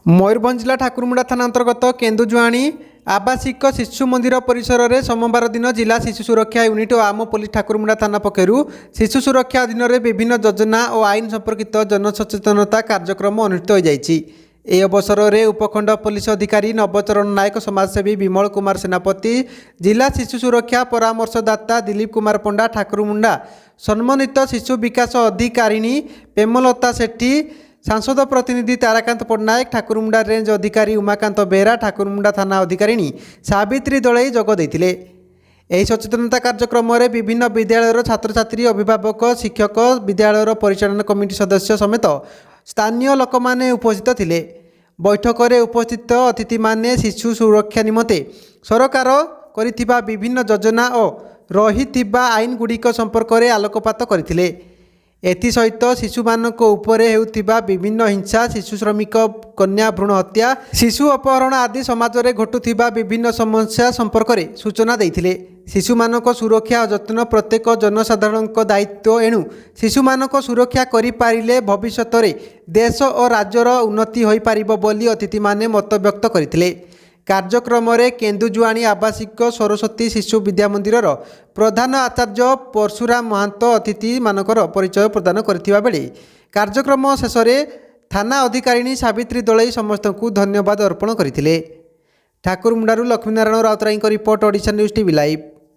मयूरभंज जिला ठाकुरमुंडा थाना अंतर्गत केन्दुजुआणी आवासिक शिशु मंदिर परिसर में सोमवार दिन जिला शिशु सुरक्षा यूनिट और आम पुलिस ठाकुरमुंडा थाना पक्षर शिशु सुरक्षा अधीन में विभिन्न योजना और आईन संपर्कित जनसचेतनता कार्यक्रम अनुष्ठित हो जाएगी। ए अवसर में उपखंड पुलिस अधिकारी नवचरण नायक, समाजसेवी विमल कुमार सेनापति, जिला शिशु सुरक्षा परामर्शदाता दिलीप कुमार पंडा, ठाकुरमुंडा सम्मानित शिशु विकास अधिकारिणी प्रेमलता सेठी, सांसद प्रतिनिधि ताराकांत पट्टनायक, ठाकुरमुंडा रेंज अधिकारी उमाकांत बेहरा, ठाकुरमुंडा थाना अधिकारिणी सावित्री दलई जोग देथिले। एही सचेतनता कार्यक्रम में विभिन्न विद्यालयर छात्र छात्री, अभिभावक, शिक्षक, विद्यालयर परिचालन कमिटी सदस्य समेत स्थानीय लोक माने उपस्थित थिले। बैठक में उपस्थित अतिथि माने शिशु सुरक्षा निमंते सरकार करिथिबा विभिन्न योजना और रहिथिबा आईन गुड़िक संपर्क में आलोकपात करथिले। एसहित शिशु मानक उपरे हेउथिबा विभिन्न हिंसा, शिशु श्रमिक, कन्या भ्रूण हत्या, शिशु अपहरण आदि समाज में घटुथिबा विभिन्न समस्या संपर्क में सूचना देथिले। शिशु मानक सुरक्षा और जत्न प्रत्येक जनसाधारण दायित्व, एणु शिशु मानक सुरक्षा करि पारिले भविष्य में देश और राज्यर उन्नति होई पारिबो बोली अतिथि माने मत व्यक्त करथिले। कार्यक्रम में केन्दुजुआणी आवासिक सरस्वती शिशु विद्या मंदिर प्रधान आचार्य परशुराम महांत अतिथि मानकर परिचय प्रदान करथिबा बेले कार्यक्रम शेष में थाना अधिकारिणी सावित्री दलई समस्त को धन्यवाद अर्पण करथिले। ठाकुरमुंडारू Laxminarayan Routray report, Odisha news TV live.